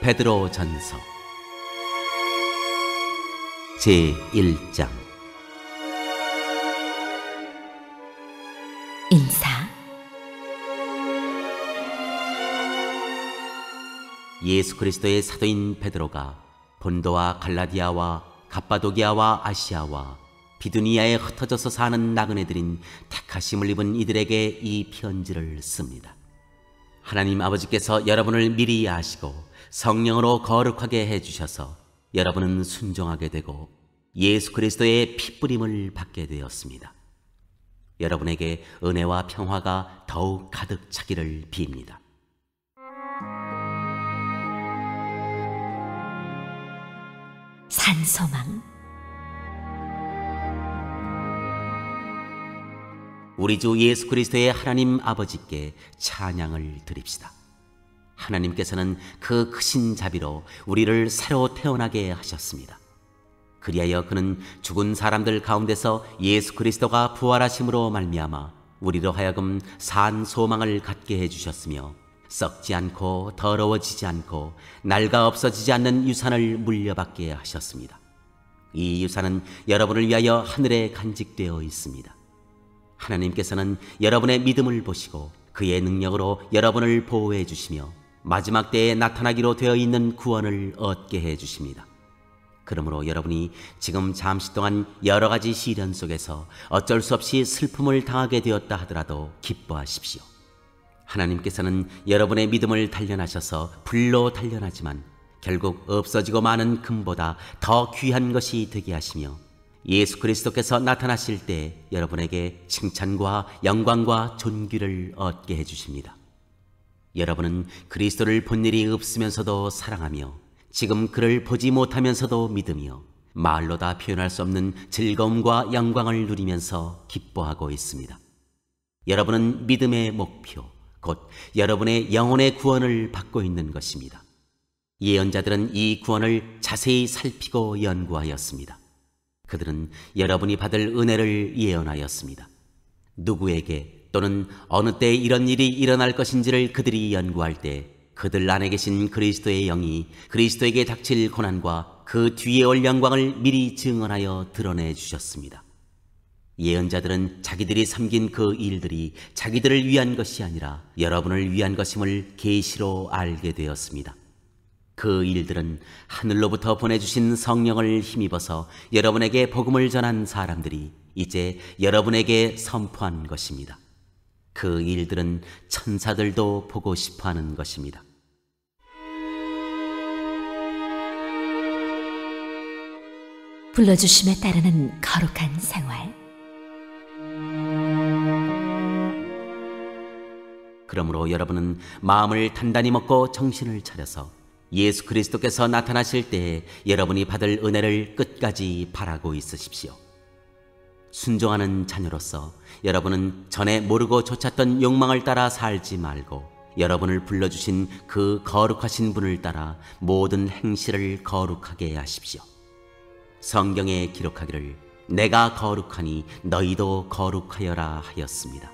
베드로 전서 제1장. 인사. 예수 그리스도의 사도인 베드로가 본도와 갈라디아와 갑바도기아와 아시아와 비두니아에 흩어져서 사는 나그네들인 택하심을 입은 이들에게 이 편지를 씁니다. 하나님 아버지께서 여러분을 미리 아시고 성령으로 거룩하게 해주셔서 여러분은 순종하게 되고 예수 그리스도의 피뿌림을 받게 되었습니다. 여러분에게 은혜와 평화가 더욱 가득 차기를 빕니다. 산소망. 우리 주 예수 그리스도의 하나님 아버지께 찬양을 드립시다. 하나님께서는 그 크신 자비로 우리를 새로 태어나게 하셨습니다. 그리하여 그는 죽은 사람들 가운데서 예수 그리스도가 부활하심으로 말미암아 우리로 하여금 산 소망을 갖게 해주셨으며 썩지 않고 더러워지지 않고 낡아 없어지지 않는 유산을 물려받게 하셨습니다. 이 유산은 여러분을 위하여 하늘에 간직되어 있습니다. 하나님께서는 여러분의 믿음을 보시고 그의 능력으로 여러분을 보호해 주시며 마지막 때에 나타나기로 되어 있는 구원을 얻게 해 주십니다. 그러므로 여러분이 지금 잠시 동안 여러 가지 시련 속에서 어쩔 수 없이 슬픔을 당하게 되었다 하더라도 기뻐하십시오. 하나님께서는 여러분의 믿음을 단련하셔서 불로 단련하지만 결국 없어지고 마는 금보다 더 귀한 것이 되게 하시며 예수 그리스도께서 나타나실 때 여러분에게 칭찬과 영광과 존귀를 얻게 해주십니다. 여러분은 그리스도를 본 일이 없으면서도 사랑하며 지금 그를 보지 못하면서도 믿으며 말로 다 표현할 수 없는 즐거움과 영광을 누리면서 기뻐하고 있습니다. 여러분은 믿음의 목표, 곧 여러분의 영혼의 구원을 받고 있는 것입니다. 예언자들은 이 구원을 자세히 살피고 연구하였습니다. 그들은 여러분이 받을 은혜를 예언하였습니다. 누구에게 또는 어느 때 이런 일이 일어날 것인지를 그들이 연구할 때 그들 안에 계신 그리스도의 영이 그리스도에게 닥칠 고난과 그 뒤에 올 영광을 미리 증언하여 드러내 주셨습니다. 예언자들은 자기들이 섬긴 그 일들이 자기들을 위한 것이 아니라 여러분을 위한 것임을 계시로 알게 되었습니다. 그 일들은 하늘로부터 보내주신 성령을 힘입어서 여러분에게 복음을 전한 사람들이 이제 여러분에게 선포한 것입니다. 그 일들은 천사들도 보고 싶어하는 것입니다. 불러주심에 따르는 거룩한 생활. 그러므로 여러분은 마음을 단단히 먹고 정신을 차려서 예수 그리스도께서 나타나실 때에 여러분이 받을 은혜를 끝까지 바라고 있으십시오. 순종하는 자녀로서 여러분은 전에 모르고 좇았던 욕망을 따라 살지 말고 여러분을 불러주신 그 거룩하신 분을 따라 모든 행실을 거룩하게 하십시오. 성경에 기록하기를 내가 거룩하니 너희도 거룩하여라 하였습니다.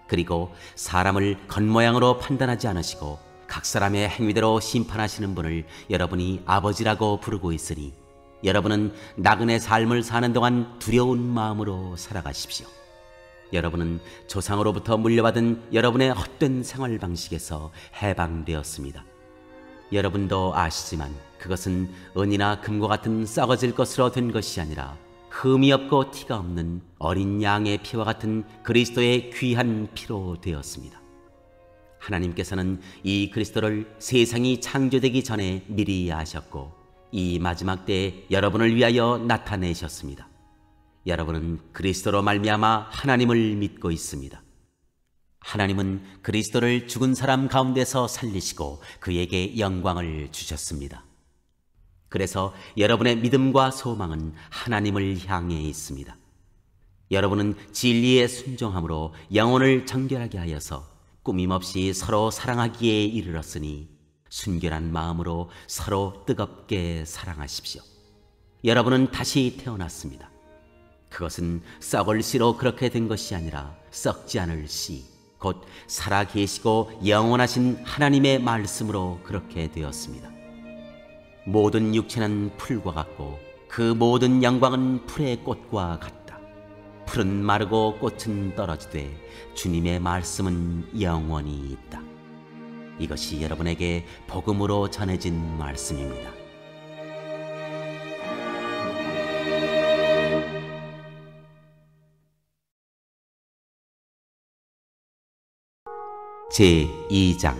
그리고 사람을 겉모양으로 판단하지 않으시고 각 사람의 행위대로 심판하시는 분을 여러분이 아버지라고 부르고 있으니 여러분은 나그네 삶을 사는 동안 두려운 마음으로 살아가십시오. 여러분은 조상으로부터 물려받은 여러분의 헛된 생활 방식에서 해방되었습니다. 여러분도 아시지만 그것은 은이나 금과 같은 썩어질 것으로 된 것이 아니라 흠이 없고 티가 없는 어린 양의 피와 같은 그리스도의 귀한 피로 되었습니다. 하나님께서는 이 그리스도를 세상이 창조되기 전에 미리 아셨고 이 마지막 때에 여러분을 위하여 나타내셨습니다. 여러분은 그리스도로 말미암아 하나님을 믿고 있습니다. 하나님은 그리스도를 죽은 사람 가운데서 살리시고 그에게 영광을 주셨습니다. 그래서 여러분의 믿음과 소망은 하나님을 향해 있습니다. 여러분은 진리에 순종함으로 영혼을 정결하게 하여서 꾸밈없이 서로 사랑하기에 이르렀으니 순결한 마음으로 서로 뜨겁게 사랑하십시오. 여러분은 다시 태어났습니다. 그것은 썩을 씨로 그렇게 된 것이 아니라 썩지 않을 씨, 곧 살아 계시고 영원하신 하나님의 말씀으로 그렇게 되었습니다. 모든 육체는 풀과 같고 그 모든 영광은 풀의 꽃과 같다. 풀은 마르고 꽃은 떨어지되 주님의 말씀은 영원히 있다. 이것이 여러분에게 복음으로 전해진 말씀입니다. 제2장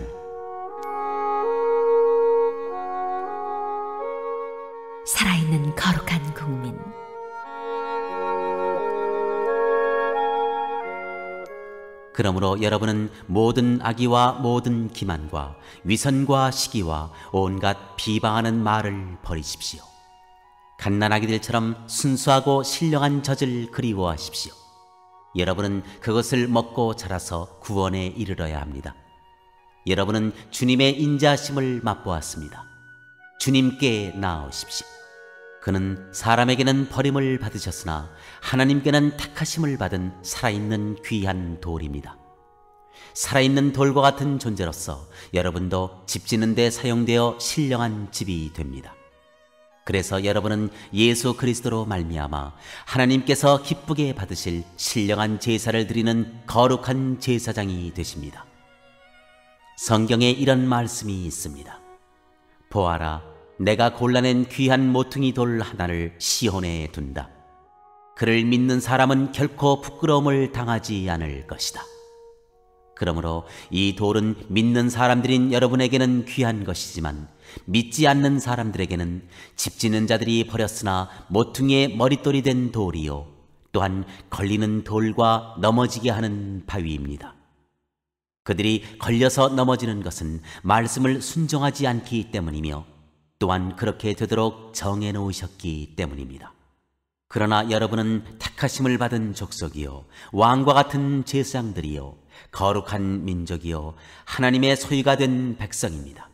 살아있는 거룩한 국민. 그러므로 여러분은 모든 악의와 모든 기만과 위선과 시기와 온갖 비방하는 말을 버리십시오. 갓난아기들처럼 순수하고 신령한 젖을 그리워하십시오. 여러분은 그것을 먹고 자라서 구원에 이르러야 합니다. 여러분은 주님의 인자하심을 맛보았습니다. 주님께 나아오십시오. 그는 사람에게는 버림을 받으셨으나 하나님께는 택하심을 받은 살아있는 귀한 돌입니다. 살아있는 돌과 같은 존재로서 여러분도 집 짓는 데 사용되어 신령한 집이 됩니다. 그래서 여러분은 예수 그리스도로 말미암아 하나님께서 기쁘게 받으실 신령한 제사를 드리는 거룩한 제사장이 되십니다. 성경에 이런 말씀이 있습니다. 보아라, 내가 골라낸 귀한 모퉁이 돌 하나를 시온에 둔다. 그를 믿는 사람은 결코 부끄러움을 당하지 않을 것이다. 그러므로 이 돌은 믿는 사람들인 여러분에게는 귀한 것이지만 믿지 않는 사람들에게는 집 짓는 자들이 버렸으나 모퉁이의 머릿돌이 된 돌이요 또한 걸리는 돌과 넘어지게 하는 바위입니다. 그들이 걸려서 넘어지는 것은 말씀을 순종하지 않기 때문이며 또한 그렇게 되도록 정해 놓으셨기 때문입니다. 그러나 여러분은 택하심을 받은 족속이요 왕과 같은 제사장들이요 거룩한 민족이요 하나님의 소유가 된 백성입니다.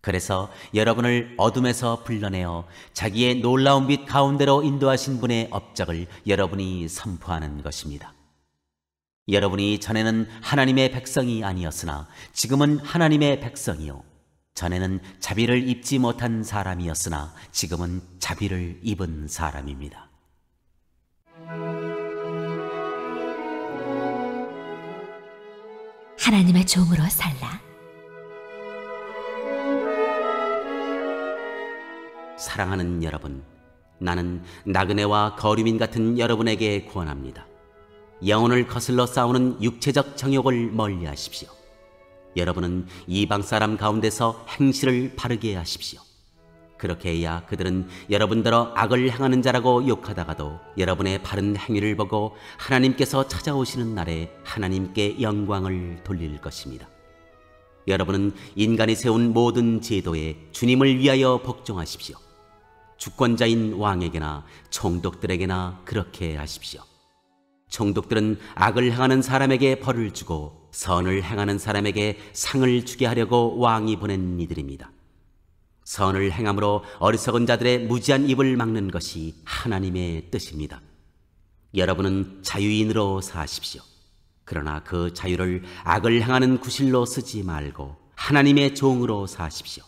그래서 여러분을 어둠에서 불러내어 자기의 놀라운 빛 가운데로 인도하신 분의 업적을 여러분이 선포하는 것입니다. 여러분이 전에는 하나님의 백성이 아니었으나 지금은 하나님의 백성이요 전에는 자비를 입지 못한 사람이었으나 지금은 자비를 입은 사람입니다. 하나님의 종으로 살라. 사랑하는 여러분, 나는 나그네와 거류민 같은 여러분에게 권합니다. 영혼을 거슬러 싸우는 육체적 정욕을 멀리하십시오. 여러분은 이방 사람 가운데서 행실을 바르게 하십시오. 그렇게 해야 그들은 여러분더러 악을 행하는 자라고 욕하다가도 여러분의 바른 행위를 보고 하나님께서 찾아오시는 날에 하나님께 영광을 돌릴 것입니다. 여러분은 인간이 세운 모든 제도에 주님을 위하여 복종하십시오. 주권자인 왕에게나 총독들에게나 그렇게 하십시오. 총독들은 악을 행하는 사람에게 벌을 주고 선을 행하는 사람에게 상을 주게 하려고 왕이 보낸 이들입니다. 선을 행함으로 어리석은 자들의 무지한 입을 막는 것이 하나님의 뜻입니다. 여러분은 자유인으로 사십시오. 그러나 그 자유를 악을 행하는 구실로 쓰지 말고 하나님의 종으로 사십시오.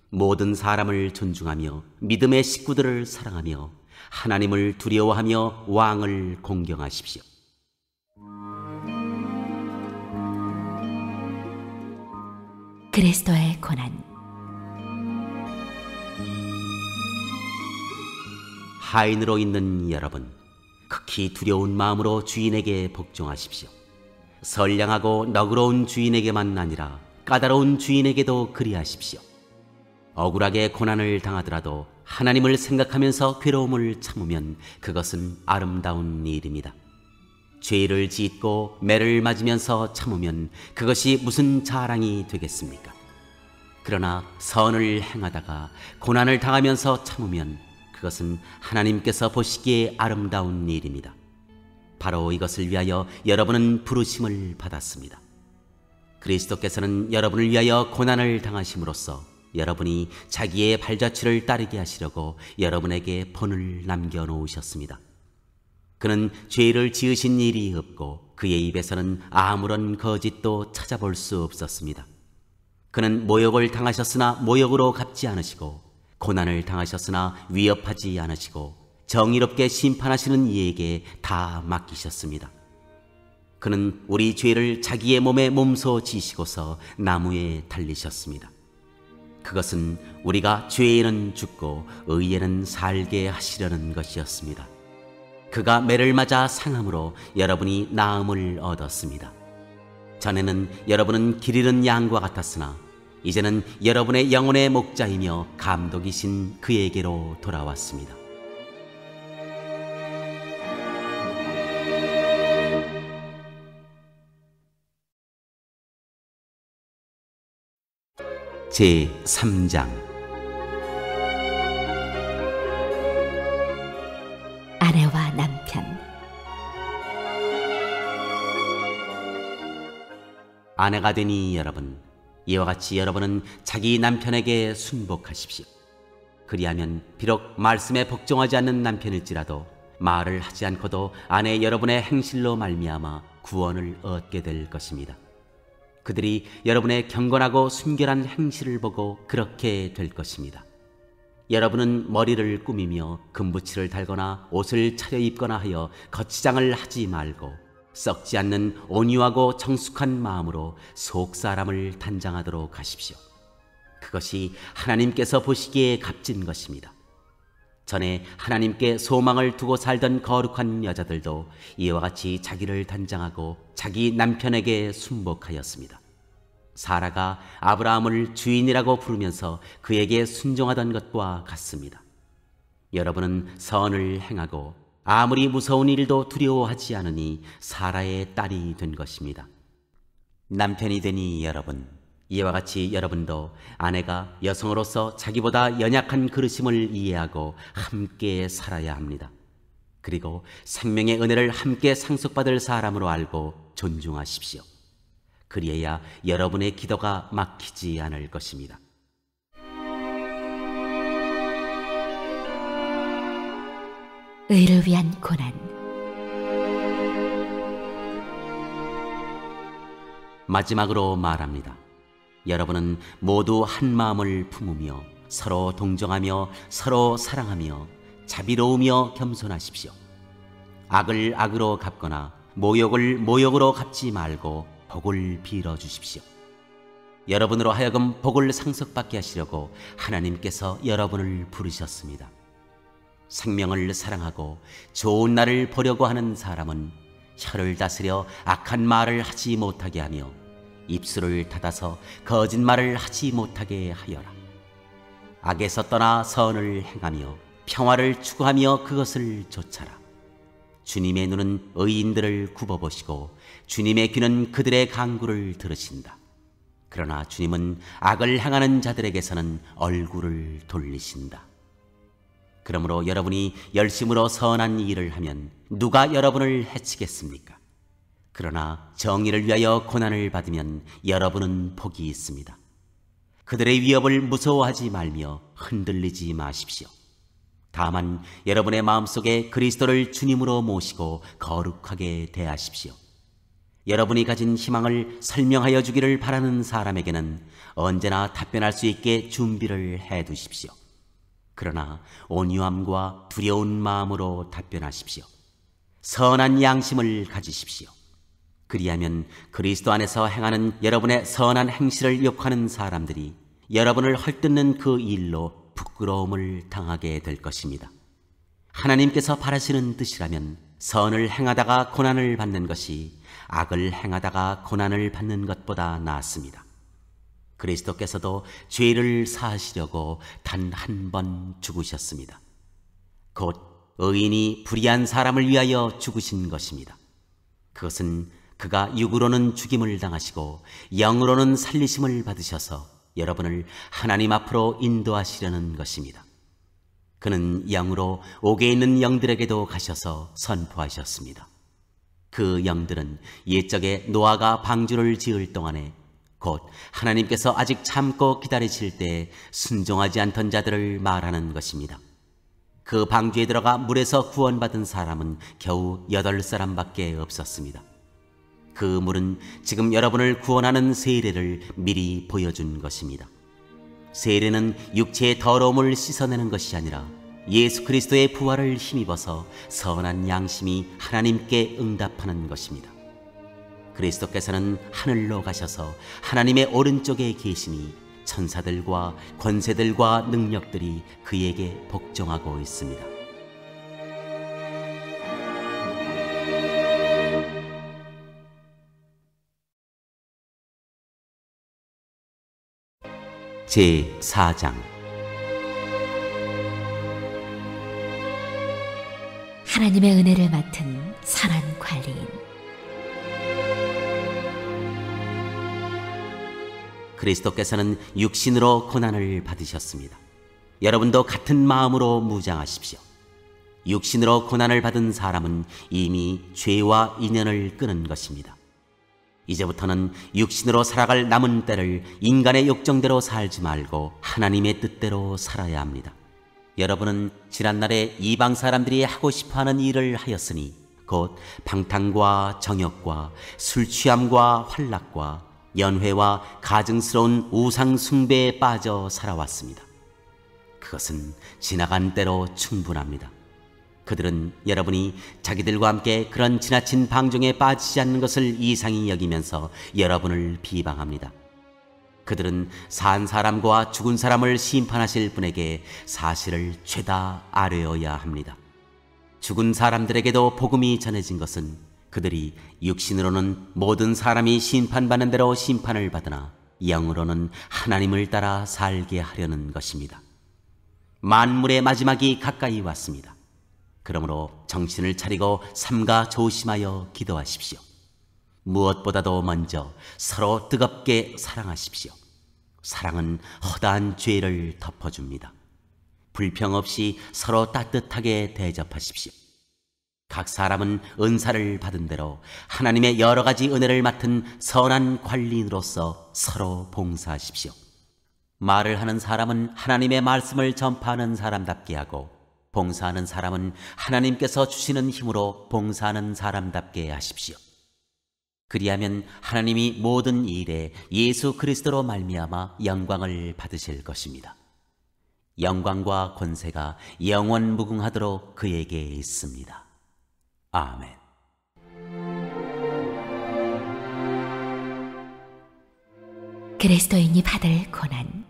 모든 사람을 존중하며 믿음의 식구들을 사랑하며 하나님을 두려워하며 왕을 공경하십시오. 그리스도의 고난. 하인으로 있는 여러분, 극히 두려운 마음으로 주인에게 복종하십시오. 선량하고 너그러운 주인에게만 아니라 까다로운 주인에게도 그리하십시오. 억울하게 고난을 당하더라도 하나님을 생각하면서 괴로움을 참으면 그것은 아름다운 일입니다. 죄를 짓고 매를 맞으면서 참으면 그것이 무슨 자랑이 되겠습니까? 그러나 선을 행하다가 고난을 당하면서 참으면 그것은 하나님께서 보시기에 아름다운 일입니다. 바로 이것을 위하여 여러분은 부르심을 받았습니다. 그리스도께서는 여러분을 위하여 고난을 당하심으로써 여러분이 자기의 발자취를 따르게 하시려고 여러분에게 본을 남겨놓으셨습니다. 그는 죄를 지으신 일이 없고 그의 입에서는 아무런 거짓도 찾아볼 수 없었습니다. 그는 모욕을 당하셨으나 모욕으로 갚지 않으시고 고난을 당하셨으나 위협하지 않으시고 정의롭게 심판하시는 이에게 다 맡기셨습니다. 그는 우리 죄를 자기의 몸에 몸소 지시고서 나무에 달리셨습니다. 그것은 우리가 죄에는 죽고 의에는 살게 하시려는 것이었습니다. 그가 매를 맞아 상함으로 여러분이 나음을 얻었습니다. 전에는 여러분은 길 잃은 양과 같았으나 이제는 여러분의 영혼의 목자이며 감독이신 그에게로 돌아왔습니다. 제 3장. 아내와 남편. 아내가 되니 여러분, 이와 같이 여러분은 자기 남편에게 순복하십시오. 그리하면 비록 말씀에 복종하지 않는 남편일지라도 말을 하지 않고도 아내 여러분의 행실로 말미암아 구원을 얻게 될 것입니다. 그들이 여러분의 경건하고 순결한 행실을 보고 그렇게 될 것입니다. 여러분은 머리를 꾸미며 금붙이를 달거나 옷을 차려입거나 하여 거치장을 하지 말고 썩지 않는 온유하고 정숙한 마음으로 속 사람을 단장하도록 하십시오. 그것이 하나님께서 보시기에 값진 것입니다. 전에 하나님께 소망을 두고 살던 거룩한 여자들도 이와 같이 자기를 단장하고 자기 남편에게 순복하였습니다. 사라가 아브라함을 주인이라고 부르면서 그에게 순종하던 것과 같습니다. 여러분은 선을 행하고 아무리 무서운 일도 두려워하지 않으니 사라의 딸이 된 것입니다. 남편이 되니 여러분, 이와 같이 여러분도 아내가 여성으로서 자기보다 연약한 그릇임을 이해하고 함께 살아야 합니다. 그리고 생명의 은혜를 함께 상속받을 사람으로 알고 존중하십시오. 그리해야 여러분의 기도가 막히지 않을 것입니다. 의를 위한 고난. 마지막으로 말합니다. 여러분은 모두 한 마음을 품으며 서로 동정하며 서로 사랑하며 자비로우며 겸손하십시오. 악을 악으로 갚거나 모욕을 모욕으로 갚지 말고 복을 빌어주십시오. 여러분으로 하여금 복을 상속받게 하시려고 하나님께서 여러분을 부르셨습니다. 생명을 사랑하고 좋은 날을 보려고 하는 사람은 혀를 다스려 악한 말을 하지 못하게 하며 입술을 닫아서 거짓말을 하지 못하게 하여라. 악에서 떠나 선을 행하며 평화를 추구하며 그것을 좇아라. 주님의 눈은 의인들을 굽어보시고 주님의 귀는 그들의 간구를 들으신다. 그러나 주님은 악을 행하는 자들에게서는 얼굴을 돌리신다. 그러므로 여러분이 열심으로 선한 일을 하면 누가 여러분을 해치겠습니까? 그러나 정의를 위하여 고난을 받으면 여러분은 복이 있습니다. 그들의 위협을 무서워하지 말며 흔들리지 마십시오. 다만 여러분의 마음속에 그리스도를 주님으로 모시고 거룩하게 대하십시오. 여러분이 가진 희망을 설명하여 주기를 바라는 사람에게는 언제나 답변할 수 있게 준비를 해두십시오. 그러나 온유함과 두려운 마음으로 답변하십시오. 선한 양심을 가지십시오. 그리하면 그리스도 안에서 행하는 여러분의 선한 행실을 욕하는 사람들이 여러분을 헐뜯는 그 일로 부끄러움을 당하게 될 것입니다. 하나님께서 바라시는 뜻이라면 선을 행하다가 고난을 받는 것이 악을 행하다가 고난을 받는 것보다 나았습니다. 그리스도께서도 죄를 사하시려고 단 한 번 죽으셨습니다. 곧 의인이 불의한 사람을 위하여 죽으신 것입니다. 그것은 그가 육으로는 죽임을 당하시고 영으로는 살리심을 받으셔서 여러분을 하나님 앞으로 인도하시려는 것입니다. 그는 영으로 옥에 있는 영들에게도 가셔서 선포하셨습니다. 그 영들은 옛적에 노아가 방주를 지을 동안에 곧 하나님께서 아직 참고 기다리실 때 순종하지 않던 자들을 말하는 것입니다. 그 방주에 들어가 물에서 구원받은 사람은 겨우 8사람밖에 없었습니다. 그 물은 지금 여러분을 구원하는 세례를 미리 보여준 것입니다. 세례는 육체의 더러움을 씻어내는 것이 아니라 예수 그리스도의 부활을 힘입어서 선한 양심이 하나님께 응답하는 것입니다. 그리스도께서는 하늘로 가셔서 하나님의 오른쪽에 계시니 천사들과 권세들과 능력들이 그에게 복종하고 있습니다. 제4장 하나님의 은혜를 맡은 선한 관리인. 그리스도께서는 육신으로 고난을 받으셨습니다. 여러분도 같은 마음으로 무장하십시오. 육신으로 고난을 받은 사람은 이미 죄와 인연을 끊은 것입니다. 이제부터는 육신으로 살아갈 남은 때를 인간의 욕정대로 살지 말고 하나님의 뜻대로 살아야 합니다. 여러분은 지난날에 이방 사람들이 하고 싶어하는 일을 하였으니 곧 방탕과 정욕과 술 취함과 환락과 연회와 가증스러운 우상 숭배에 빠져 살아왔습니다. 그것은 지나간 때로 충분합니다. 그들은 여러분이 자기들과 함께 그런 지나친 방종에 빠지지 않는 것을 이상히 여기면서 여러분을 비방합니다. 그들은 산 사람과 죽은 사람을 심판하실 분에게 사실을 죄다 아뢰어야 합니다. 죽은 사람들에게도 복음이 전해진 것은 그들이 육신으로는 모든 사람이 심판받는 대로 심판을 받으나 영으로는 하나님을 따라 살게 하려는 것입니다. 만물의 마지막이 가까이 왔습니다. 그러므로 정신을 차리고 삼가 조심하여 기도하십시오. 무엇보다도 먼저 서로 뜨겁게 사랑하십시오. 사랑은 허다한 죄를 덮어줍니다. 불평 없이 서로 따뜻하게 대접하십시오. 각 사람은 은사를 받은 대로 하나님의 여러 가지 은혜를 맡은 선한 관리인으로서 서로 봉사하십시오. 말을 하는 사람은 하나님의 말씀을 전파하는 사람답게 하고 봉사하는 사람은 하나님께서 주시는 힘으로 봉사하는 사람답게 하십시오. 그리하면 하나님이 모든 일에 예수 그리스도로 말미암아 영광을 받으실 것입니다. 영광과 권세가 영원 무궁하도록 그에게 있습니다. 아멘. 그리스도인이 받을 고난.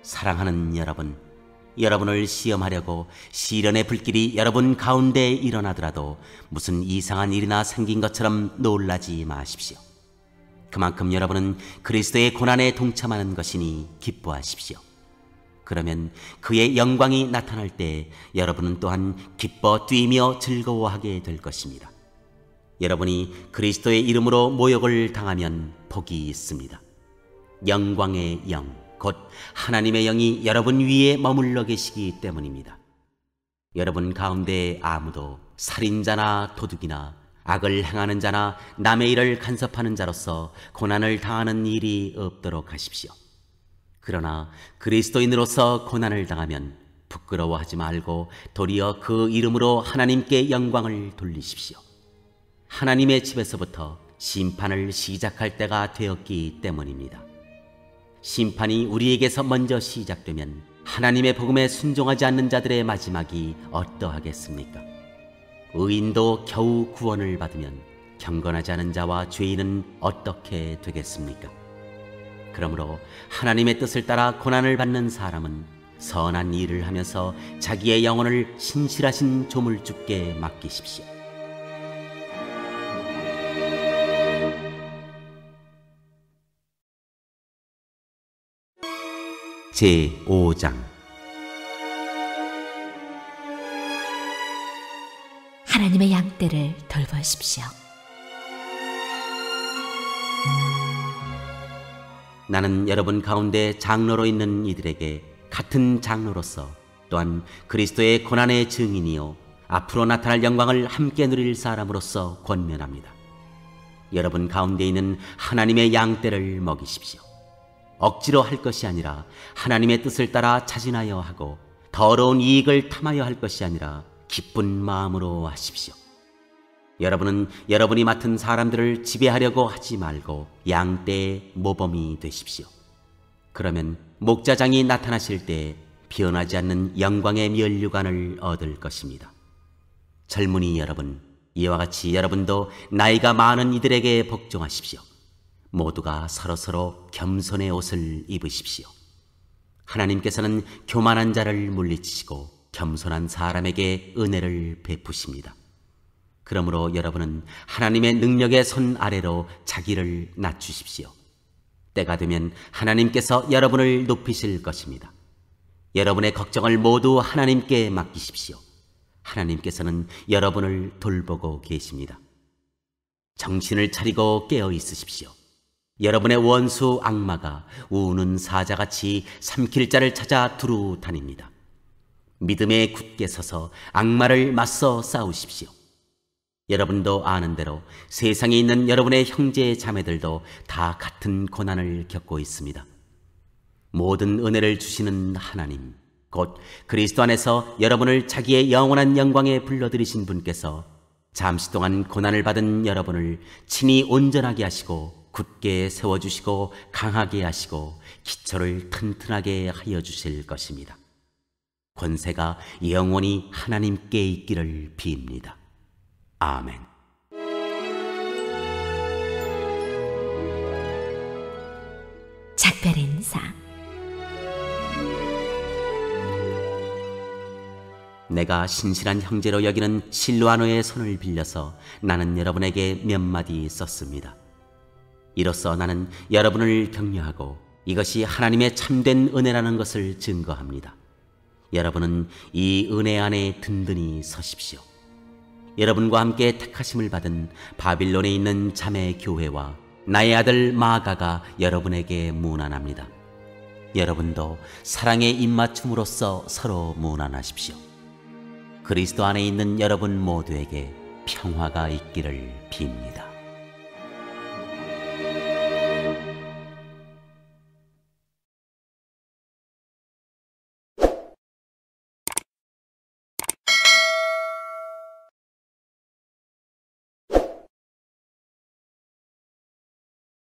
사랑하는 여러분, 여러분을 시험하려고 시련의 불길이 여러분 가운데 일어나더라도 무슨 이상한 일이나 생긴 것처럼 놀라지 마십시오. 그만큼 여러분은 그리스도의 고난에 동참하는 것이니 기뻐하십시오. 그러면 그의 영광이 나타날 때 여러분은 또한 기뻐 뛰며 즐거워하게 될 것입니다. 여러분이 그리스도의 이름으로 모욕을 당하면 복이 있습니다. 영광의 영, 곧 하나님의 영이 여러분 위에 머물러 계시기 때문입니다. 여러분 가운데 아무도 살인자나 도둑이나 악을 행하는 자나 남의 일을 간섭하는 자로서 고난을 당하는 일이 없도록 하십시오. 그러나 그리스도인으로서 고난을 당하면 부끄러워하지 말고 도리어 그 이름으로 하나님께 영광을 돌리십시오. 하나님의 집에서부터 심판을 시작할 때가 되었기 때문입니다. 심판이 우리에게서 먼저 시작되면 하나님의 복음에 순종하지 않는 자들의 마지막이 어떠하겠습니까? 의인도 겨우 구원을 받으면 경건하지 않은 자와 죄인은 어떻게 되겠습니까? 그러므로 하나님의 뜻을 따라 고난을 받는 사람은 선한 일을 하면서 자기의 영혼을 신실하신 조물주께 맡기십시오. 제5장 하나님의 양떼를 돌보십시오. 나는 여러분 가운데 장로로 있는 이들에게 같은 장로로서 또한 그리스도의 고난의 증인이요 앞으로 나타날 영광을 함께 누릴 사람으로서 권면합니다. 여러분 가운데 있는 하나님의 양떼를 먹이십시오. 억지로 할 것이 아니라 하나님의 뜻을 따라 자진하여 하고 더러운 이익을 탐하여 할 것이 아니라 기쁜 마음으로 하십시오. 여러분은 여러분이 맡은 사람들을 지배하려고 하지 말고 양떼의 모범이 되십시오. 그러면 목자장이 나타나실 때 변하지 않는 영광의 면류관을 얻을 것입니다. 젊은이 여러분, 이와 같이 여러분도 나이가 많은 이들에게 복종하십시오. 모두가 서로서로 겸손의 옷을 입으십시오. 하나님께서는 교만한 자를 물리치시고 겸손한 사람에게 은혜를 베푸십니다. 그러므로 여러분은 하나님의 능력의 손 아래로 자기를 낮추십시오. 때가 되면 하나님께서 여러분을 높이실 것입니다. 여러분의 걱정을 모두 하나님께 맡기십시오. 하나님께서는 여러분을 돌보고 계십니다. 정신을 차리고 깨어 있으십시오. 여러분의 원수 악마가 우는 사자같이 삼킬 자를 찾아 두루 다닙니다. 믿음에 굳게 서서 악마를 맞서 싸우십시오. 여러분도 아는 대로 세상에 있는 여러분의 형제 자매들도 다 같은 고난을 겪고 있습니다. 모든 은혜를 주시는 하나님, 곧 그리스도 안에서 여러분을 자기의 영원한 영광에 불러들이신 분께서 잠시 동안 고난을 받은 여러분을 친히 온전하게 하시고 굳게 세워주시고 강하게 하시고 기초를 튼튼하게 하여 주실 것입니다. 권세가 영원히 하나님께 있기를 빕니다. 아멘. 작별 인사. 내가 신실한 형제로 여기는 실루아노의 손을 빌려서 나는 여러분에게 몇 마디 썼습니다. 이로써 나는 여러분을 격려하고 이것이 하나님의 참된 은혜라는 것을 증거합니다. 여러분은 이 은혜 안에 든든히 서십시오. 여러분과 함께 택하심을 받은 바빌론에 있는 자매 교회와 나의 아들 마가가 여러분에게 문안합니다. 여러분도 사랑의 입맞춤으로써 서로 문안하십시오. 그리스도 안에 있는 여러분 모두에게 평화가 있기를 빕니다.